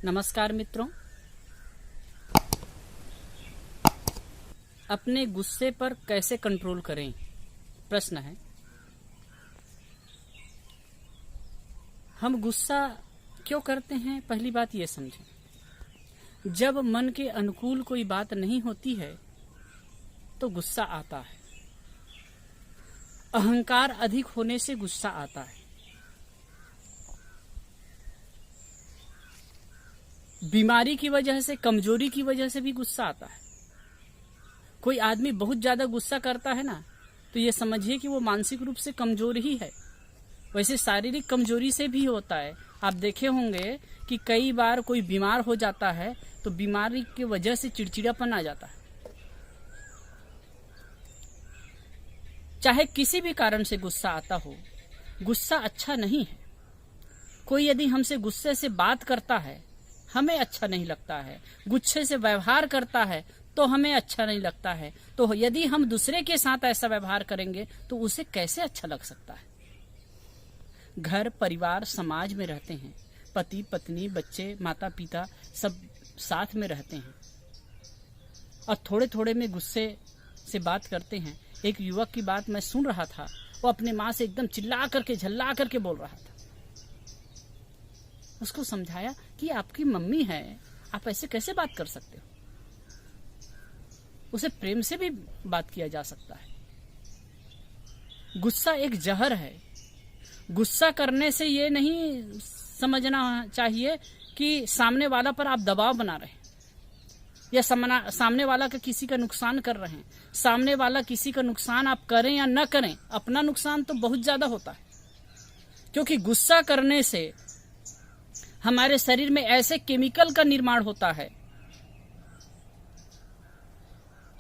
नमस्कार मित्रों, अपने गुस्से पर कैसे कंट्रोल करें, प्रश्न है। हम गुस्सा क्यों करते हैं, पहली बात ये समझें। जब मन के अनुकूल कोई बात नहीं होती है तो गुस्सा आता है। अहंकार अधिक होने से गुस्सा आता है। बीमारी की वजह से, कमजोरी की वजह से भी गुस्सा आता है। कोई आदमी बहुत ज्यादा गुस्सा करता है ना, तो ये समझिए कि वो मानसिक रूप से कमजोर ही है। वैसे शारीरिक कमजोरी से भी होता है। आप देखे होंगे कि कई बार कोई बीमार हो जाता है तो बीमारी की वजह से चिड़चिड़ापन आ जाता है। चाहे किसी भी कारण से गुस्सा आता हो, गुस्सा अच्छा नहीं है। कोई यदि हमसे गुस्से से बात करता है, हमें अच्छा नहीं लगता है। गुस्से से व्यवहार करता है तो हमें अच्छा नहीं लगता है। तो यदि हम दूसरे के साथ ऐसा व्यवहार करेंगे तो उसे कैसे अच्छा लग सकता है। घर परिवार समाज में रहते हैं, पति पत्नी बच्चे माता पिता सब साथ में रहते हैं और थोड़े थोड़े में गुस्से से बात करते हैं। एक युवक की बात मैं सुन रहा था, वो अपने माँ से एकदम चिल्ला करके झल्ला करके बोल रहा था। उसको समझाया कि आपकी मम्मी है, आप ऐसे कैसे बात कर सकते हो। उसे प्रेम से भी बात किया जा सकता है। गुस्सा एक जहर है। गुस्सा करने से ये नहीं समझना चाहिए कि सामने वाला पर आप दबाव बना रहे हैं या सामने वाला का किसी का नुकसान कर रहे हैं। सामने वाला किसी का नुकसान आप करें या न करें, अपना नुकसान तो बहुत ज्यादा होता है। क्योंकि गुस्सा करने से हमारे शरीर में ऐसे केमिकल का निर्माण होता है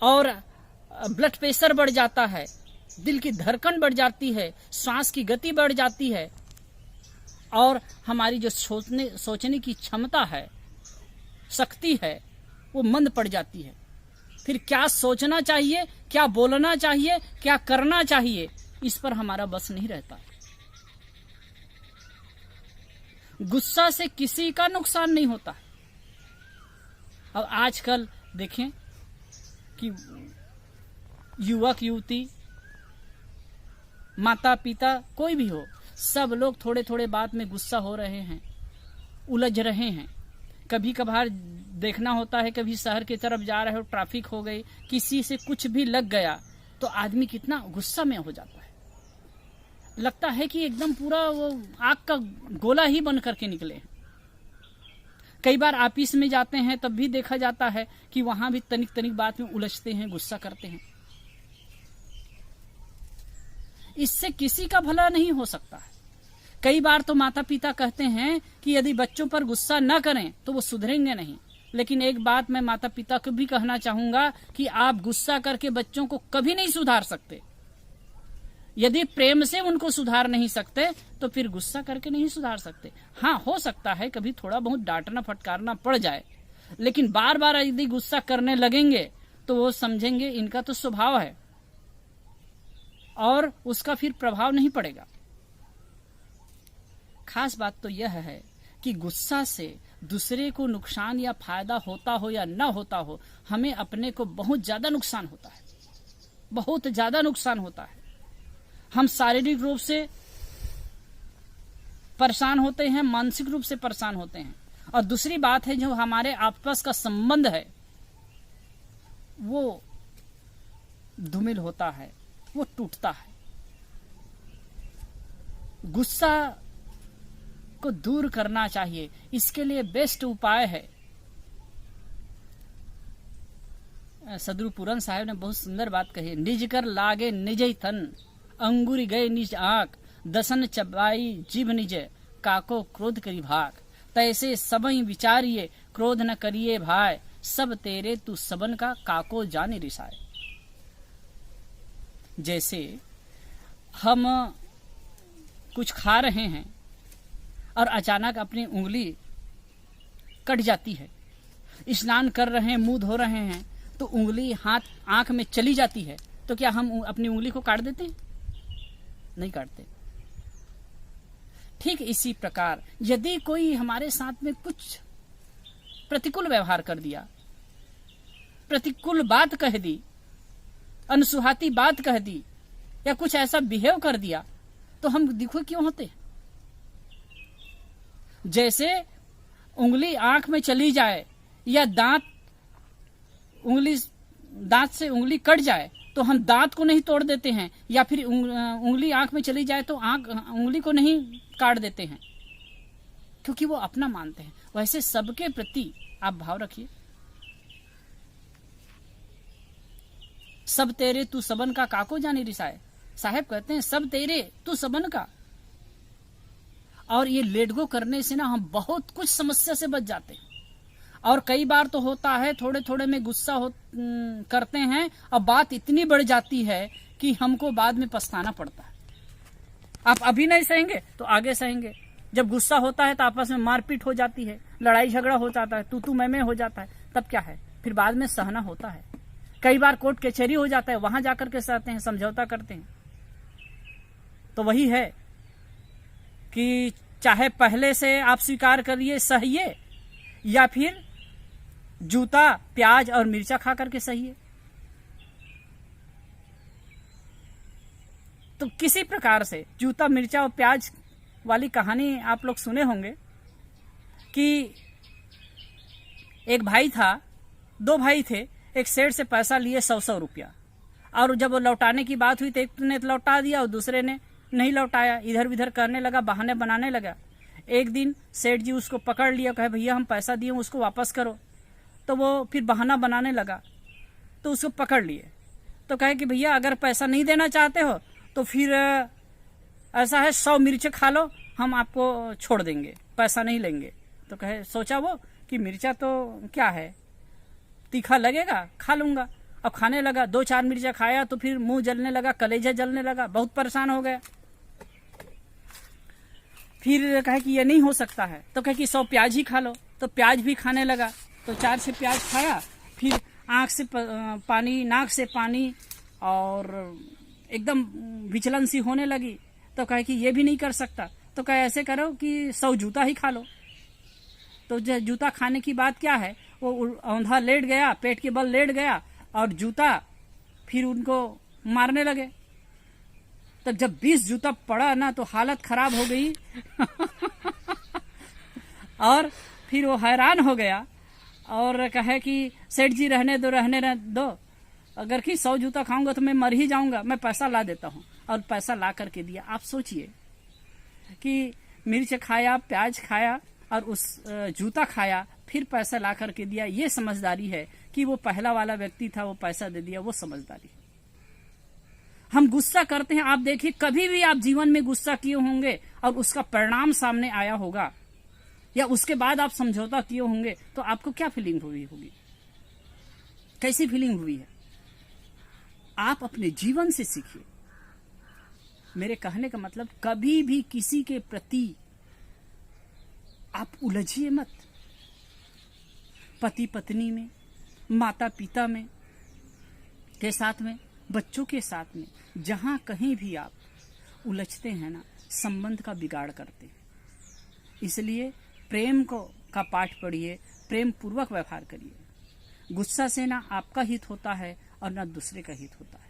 और ब्लड प्रेशर बढ़ जाता है, दिल की धड़कन बढ़ जाती है, श्वास की गति बढ़ जाती है और हमारी जो सोचने की क्षमता है, शक्ति है, वो मंद पड़ जाती है। फिर क्या सोचना चाहिए, क्या बोलना चाहिए, क्या करना चाहिए, इस पर हमारा बस नहीं रहता। गुस्सा से किसी का नुकसान नहीं होता। अब आजकल देखें कि युवक युवती, माता पिता, कोई भी हो, सब लोग थोड़े थोड़े बात में गुस्सा हो रहे हैं, उलझ रहे हैं। कभी कभार देखना होता है, कभी शहर की तरफ जा रहे हो, ट्रैफिक हो गई, किसी से कुछ भी लग गया तो आदमी कितना गुस्सा में हो जाता है। लगता है कि एकदम पूरा वो आग का गोला ही बन करके निकले हैं। कई बार ऑफिस में जाते हैं तब भी देखा जाता है कि वहां भी तनिक तनिक बात में उलझते हैं, गुस्सा करते हैं। इससे किसी का भला नहीं हो सकता है। कई बार तो माता पिता कहते हैं कि यदि बच्चों पर गुस्सा न करें तो वो सुधरेंगे नहीं। लेकिन एक बात मैं माता पिता को भी कहना चाहूंगा कि आप गुस्सा करके बच्चों को कभी नहीं सुधार सकते। यदि प्रेम से उनको सुधार नहीं सकते तो फिर गुस्सा करके नहीं सुधार सकते। हाँ, हो सकता है कभी थोड़ा बहुत डांटना फटकारना पड़ जाए, लेकिन बार बार यदि गुस्सा करने लगेंगे तो वो समझेंगे इनका तो स्वभाव है और उसका फिर प्रभाव नहीं पड़ेगा। खास बात तो यह है कि गुस्सा से दूसरे को नुकसान या फायदा होता हो या न होता हो, हमें अपने को बहुत ज्यादा नुकसान होता है, बहुत ज्यादा नुकसान होता है। हम शारीरिक रूप से परेशान होते हैं, मानसिक रूप से परेशान होते हैं और दूसरी बात है जो हमारे आपस का संबंध है वो धूमिल होता है, वो टूटता है। गुस्सा को दूर करना चाहिए। इसके लिए बेस्ट उपाय है, सदगुरु पूरन साहब ने बहुत सुंदर बात कही, निज कर लागे निज ही थन, अंगुरी गए निज आंख, दसन चबाई जीभ निज, काको क्रोध करी भाग। तैसे सबई विचारिए, क्रोध न करिए भाई, सब तेरे तू सबन का, काको जाने रिसाए। जैसे हम कुछ खा रहे हैं और अचानक अपनी उंगली कट जाती है, स्नान कर रहे हैं, मुंह धो रहे हैं तो उंगली हाथ आंख में चली जाती है, तो क्या हम अपनी उंगली को काट देते हैं? नहीं काटते। ठीक इसी प्रकार यदि कोई हमारे साथ में कुछ प्रतिकूल व्यवहार कर दिया, प्रतिकूल बात कह दी, अनसुहाती बात कह दी, या कुछ ऐसा बिहेव कर दिया, तो हम दुखी क्यों होते? जैसे उंगली आंख में चली जाए या दांत से उंगली कट जाए तो हम दांत को नहीं तोड़ देते हैं, या फिर उंगली आंख में चली जाए तो उंगली को नहीं काट देते हैं, क्योंकि वो अपना मानते हैं। वैसे सबके प्रति आप भाव रखिए। सब तेरे तू सबन का काको जानी रिसाए, साहब कहते हैं सब तेरे तू सबन का। और ये लेट गो करने से ना हम बहुत कुछ समस्या से बच जाते हैं। और कई बार तो होता है थोड़े थोड़े में गुस्सा करते हैं और बात इतनी बढ़ जाती है कि हमको बाद में पछताना पड़ता है। आप अभी नहीं सहेंगे तो आगे सहेंगे। जब गुस्सा होता है तो आपस में मारपीट हो जाती है, लड़ाई झगड़ा हो जाता है, तू मैं हो जाता है, तब क्या है, फिर बाद में सहना होता है। कई बार कोर्ट कचहरी हो जाता है, वहां जाकर के सहते हैं, समझौता करते हैं। तो वही है कि चाहे पहले से आप स्वीकार करिए सहिए, या फिर जूता प्याज और मिर्चा खा करके सहिए। तो किसी प्रकार से जूता मिर्चा और प्याज वाली कहानी आप लोग सुने होंगे कि एक भाई था, दो भाई थे, एक सेठ से पैसा लिए 100 रुपया, और जब वो लौटाने की बात हुई तो एक ने लौटा दिया और दूसरे ने नहीं लौटाया, इधर उधर करने लगा, बहाने बनाने लगा। एक दिन सेठ जी उसको पकड़ लिया, कहे भैया हम पैसा दिए उसको वापस करो। तो वो फिर बहाना बनाने लगा, तो उसको पकड़ लिए। तो कहे कि भैया अगर पैसा नहीं देना चाहते हो तो फिर ऐसा है 100 मिर्च खा लो, हम आपको छोड़ देंगे, पैसा नहीं लेंगे। तो कहे, सोचा वो कि मिर्चा तो क्या है, तीखा लगेगा, खा लूंगा। अब खाने लगा, 2-4 मिर्चा खाया तो फिर मुंह जलने लगा, कलेजा जलने लगा, बहुत परेशान हो गया। फिर कहे कि ये नहीं हो सकता है, तो कहे कि 100 प्याज ही खा लो। तो प्याज भी खाने लगा, तो 4-6 प्याज खाया, फिर आंख से पानी, नाक से पानी, और एकदम विचलन सी होने लगी। तो कहे कि ये भी नहीं कर सकता, तो कहे ऐसे करो कि 100 जूता ही खा लो। तो जूता खाने की बात क्या है, वो औंधा लेट गया, पेट के बल लेट गया, और जूता फिर उनको मारने लगे। तो जब 20 जूता पड़ा ना तो हालत खराब हो गई और फिर वो हैरान हो गया और कहे कि सेठ जी रहने दो, अगर कि 100 जूता खाऊंगा तो मैं मर ही जाऊंगा, मैं पैसा ला देता हूं। और पैसा ला करके दिया। आप सोचिए कि मिर्च खाया, प्याज खाया और उस जूता खाया, फिर पैसा ला करके दिया। ये समझदारी है कि वो पहला वाला व्यक्ति था, वो पैसा दे दिया, वो समझदारी। हम गुस्सा करते हैं, आप देखिए कभी भी आप जीवन में गुस्सा किए होंगे और उसका परिणाम सामने आया होगा, या उसके बाद आप समझौता किए होंगे, तो आपको क्या फीलिंग हुई होगी, कैसी फीलिंग हुई है? आप अपने जीवन से सीखिए। मेरे कहने का मतलब, कभी भी किसी के प्रति आप उलझिए मत। पति पत्नी में, माता पिता में के साथ में, बच्चों के साथ में, जहां कहीं भी आप उलझते हैं ना, संबंध का बिगाड़ करते हैं। इसलिए प्रेम का पाठ पढ़िए, प्रेम पूर्वक व्यवहार करिए। गुस्सा से ना आपका हित होता है और ना दूसरे का हित होता है।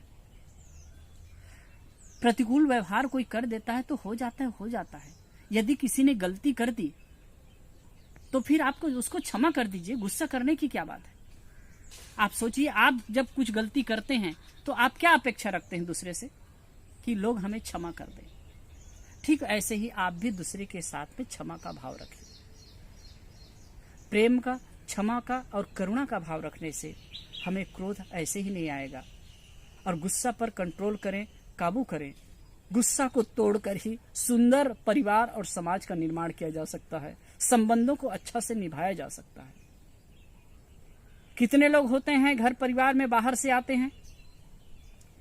प्रतिकूल व्यवहार कोई कर देता है तो हो जाता है। यदि किसी ने गलती कर दी तो फिर आपको उसको क्षमा कर दीजिए, गुस्सा करने की क्या बात है। आप सोचिए, आप जब कुछ गलती करते हैं तो आप क्या अपेक्षा रखते हैं दूसरे से, कि लोग हमें क्षमा कर दें। ठीक ऐसे ही आप भी दूसरे के साथ में क्षमा का भाव रखें। प्रेम का, क्षमा का और करुणा का भाव रखने से हमें क्रोध ऐसे ही नहीं आएगा। और गुस्सा पर कंट्रोल करें, काबू करें। गुस्सा को तोड़कर ही सुंदर परिवार और समाज का निर्माण किया जा सकता है, संबंधों को अच्छा से निभाया जा सकता है। कितने लोग होते हैं घर परिवार में, बाहर से आते हैं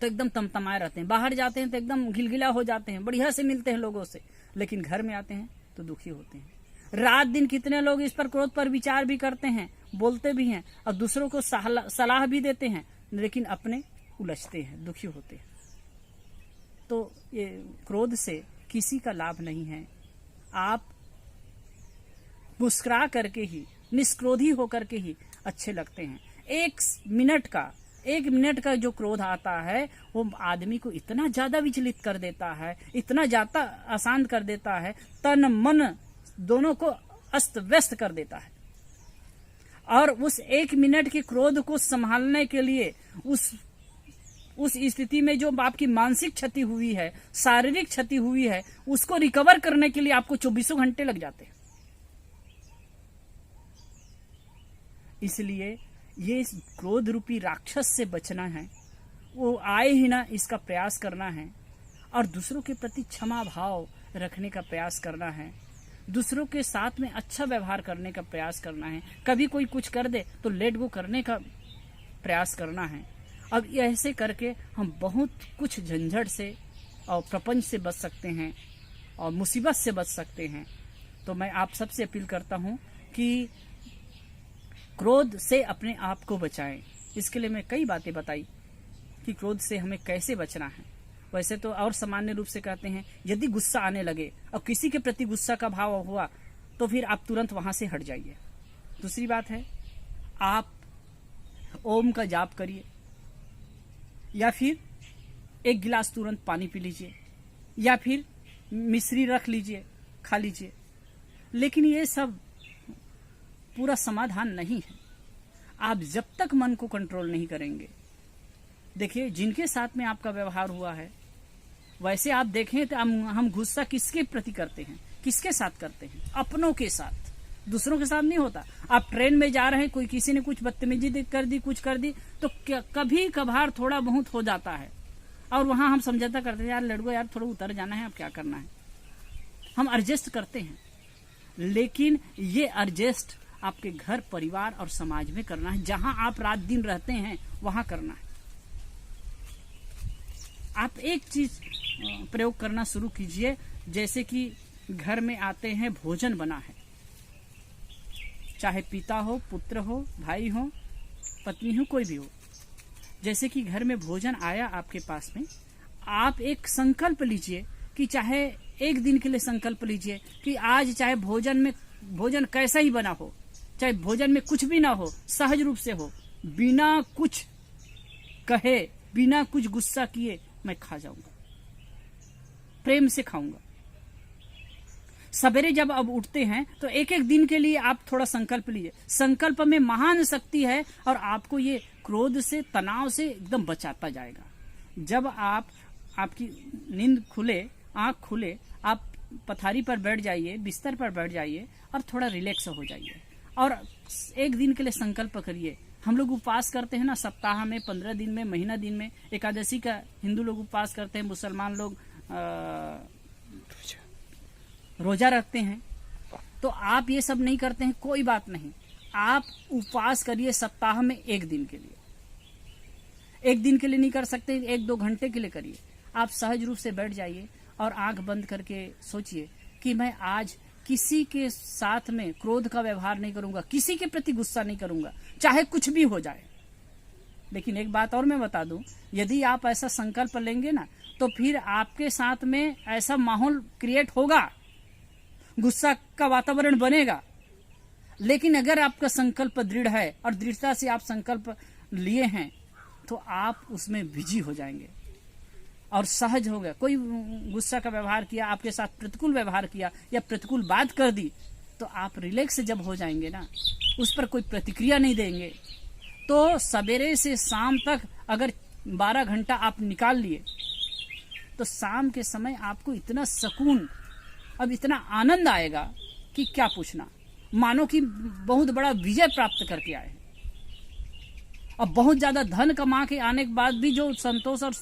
तो एकदम तमतमाए रहते हैं, बाहर जाते हैं तो एकदम गिलगिला हो जाते हैं, बढ़िया से मिलते हैं लोगों से, लेकिन घर में आते हैं तो दुखी होते हैं। रात दिन कितने लोग इस पर, क्रोध पर विचार भी करते हैं, बोलते भी हैं और दूसरों को सलाह भी देते हैं, लेकिन अपने उलझते हैं, दुखी होते हैं। तो ये क्रोध से किसी का लाभ नहीं है। आप मुस्कुरा करके ही निष्क्रोधी होकर के ही अच्छे लगते हैं। एक मिनट का जो क्रोध आता है वो आदमी को इतना ज्यादा विचलित कर देता है, इतना ज्यादा अशांत कर देता है, तन मन दोनों को अस्त व्यस्त कर देता है। और उस 1 मिनट के क्रोध को संभालने के लिए उस स्थिति में जो आपकी मानसिक क्षति हुई है, शारीरिक क्षति हुई है, उसको रिकवर करने के लिए आपको 24 घंटे लग जाते हैं। इसलिए ये क्रोध रूपी राक्षस से बचना है, वो आए ही ना इसका प्रयास करना है, और दूसरों के प्रति क्षमा भाव रखने का प्रयास करना है, दूसरों के साथ में अच्छा व्यवहार करने का प्रयास करना है। कभी कोई कुछ कर दे तो लेट गो करने का प्रयास करना है। अब ऐसे करके हम बहुत कुछ झंझट से और प्रपंच से बच सकते हैं और मुसीबत से बच सकते हैं। तो मैं आप सबसे अपील करता हूं कि क्रोध से अपने आप को बचाएं। इसके लिए मैं कई बातें बताई कि क्रोध से हमें कैसे बचना है। वैसे तो और सामान्य रूप से कहते हैं, यदि गुस्सा आने लगे और किसी के प्रति गुस्सा का भाव हुआ तो फिर आप तुरंत वहां से हट जाइए। दूसरी बात है, आप ओम का जाप करिए या फिर 1 गिलास तुरंत पानी पी लीजिए या फिर मिश्री रख लीजिए, खा लीजिए। लेकिन ये सब पूरा समाधान नहीं है। आप जब तक मन को कंट्रोल नहीं करेंगे, देखिए जिनके साथ में आपका व्यवहार हुआ है, वैसे आप देखें तो हम गुस्सा किसके प्रति करते हैं, किसके साथ करते हैं? अपनों के साथ, दूसरों के साथ नहीं होता। आप ट्रेन में जा रहे हैं, कोई किसी ने कुछ बदतमीजी कर दी, कुछ कर दी, तो कभी कभार थोड़ा बहुत हो जाता है और वहां हम समझौता करते हैं, यार लड़को यार थोड़ा उतर जाना है, अब क्या करना है, हम एडजस्ट करते हैं। लेकिन ये एडजस्ट आपके घर, परिवार और समाज में करना है। जहां आप रात दिन रहते हैं वहां करना है। आप एक चीज प्रयोग करना शुरू कीजिए, जैसे कि घर में आते हैं, भोजन बना है, चाहे पिता हो, पुत्र हो, भाई हो, पत्नी हो, कोई भी हो। जैसे कि घर में भोजन आया आपके पास में, आप एक संकल्प लीजिए कि चाहे 1 दिन के लिए संकल्प लीजिए कि आज चाहे भोजन कैसा ही बना हो, चाहे भोजन में कुछ भी ना हो, सहज रूप से हो, बिना कुछ कहे, बिना कुछ गुस्सा किए मैं खा जाऊंगा, प्रेम से खाऊंगा। सवेरे जब अब उठते हैं तो 1-1 दिन के लिए आप थोड़ा संकल्प लीजिए। संकल्प में महान शक्ति है और आपको ये क्रोध से, तनाव से एकदम बचाता जाएगा। जब आपकी नींद खुले, आंख खुले, आप पथारी पर बैठ जाइए, बिस्तर पर बैठ जाइए और थोड़ा रिलैक्स हो जाइए और 1 दिन के लिए संकल्प करिए। हम लोग उपवास करते हैं ना, सप्ताह में, 15 दिन में, महीना दिन में, एकादशी का हिंदू लोग उपवास करते हैं, मुसलमान लोग रोजा रखते हैं। तो आप ये सब नहीं करते हैं, कोई बात नहीं, आप उपवास करिए सप्ताह में 1 दिन के लिए। 1 दिन के लिए नहीं कर सकते, 1-2 घंटे के लिए करिए। आप सहज रूप से बैठ जाइए और आंख बंद करके सोचिए कि मैं आज किसी के साथ में क्रोध का व्यवहार नहीं करूंगा, किसी के प्रति गुस्सा नहीं करूंगा, चाहे कुछ भी हो जाए। लेकिन एक बात और मैं बता दूं, यदि आप ऐसा संकल्प लेंगे ना, तो फिर आपके साथ में ऐसा माहौल क्रिएट होगा, गुस्सा का वातावरण बनेगा। लेकिन अगर आपका संकल्प दृढ़ है और दृढ़ता से आप संकल्प लिए हैं, तो आप उसमें विजयी हो जाएंगे और सहज हो गया। कोई गुस्सा का व्यवहार किया, आपके साथ प्रतिकूल व्यवहार किया या प्रतिकूल बात कर दी, तो आप रिलैक्स जब हो जाएंगे ना, उस पर कोई प्रतिक्रिया नहीं देंगे, तो सवेरे से शाम तक अगर 12 घंटा आप निकाल लिए, तो शाम के समय आपको इतना सुकून, अब इतना आनंद आएगा कि क्या पूछना, मानो कि बहुत बड़ा विजय प्राप्त करके आए हैं। अब बहुत ज्यादा धन कमा के आने के बाद भी जो संतोष और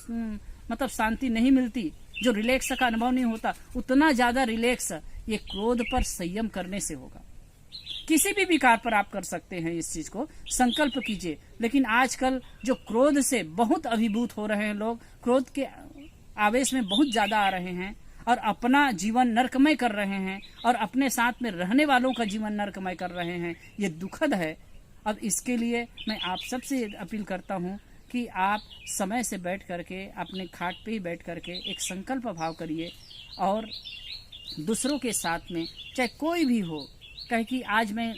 मतलब शांति नहीं मिलती, जो रिलैक्स का अनुभव नहीं होता, उतना ज्यादा रिलैक्स ये क्रोध पर संयम करने से होगा। किसी भी विकार पर आप कर सकते हैं, इस चीज को संकल्प कीजिए। लेकिन आजकल जो क्रोध से बहुत अभिभूत हो रहे हैं लोग, क्रोध के आवेश में बहुत ज्यादा आ रहे हैं और अपना जीवन नरकमय कर रहे हैं और अपने साथ में रहने वालों का जीवन नरकमय कर रहे हैं, ये दुखद है। अब इसके लिए मैं आप सबसे अपील करता हूं कि आप समय से बैठ करके, अपने खाट पे ही बैठ करके एक संकल्प भाव करिए और दूसरों के साथ में, चाहे कोई भी हो, कहे कि आज मैं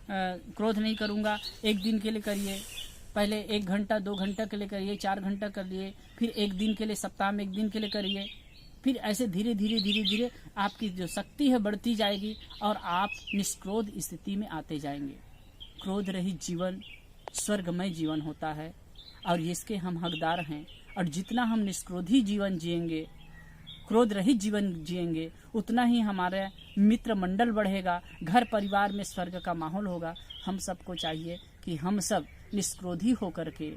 क्रोध नहीं करूँगा, 1 दिन के लिए करिए, पहले 1 घंटा 2 घंटा के लिए करिए, 4 घंटा कर लिए, फिर 1 दिन के लिए, सप्ताह में 1 दिन के लिए करिए। फिर ऐसे धीरे धीरे आपकी जो शक्ति है बढ़ती जाएगी और आप निष्क्रोध स्थिति में आते जाएंगे। क्रोध रहित जीवन स्वर्गमय जीवन होता है और इसके हम हकदार हैं। और जितना हम निष्क्रोधी जीवन जिएंगे, क्रोध रहित जीवन जिएंगे, उतना ही हमारे मित्र मंडल बढ़ेगा, घर परिवार में स्वर्ग का माहौल होगा। हम सबको चाहिए कि हम सब निष्क्रोधी होकर के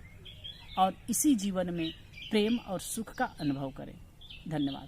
और इसी जीवन में प्रेम और सुख का अनुभव करें। धन्यवाद।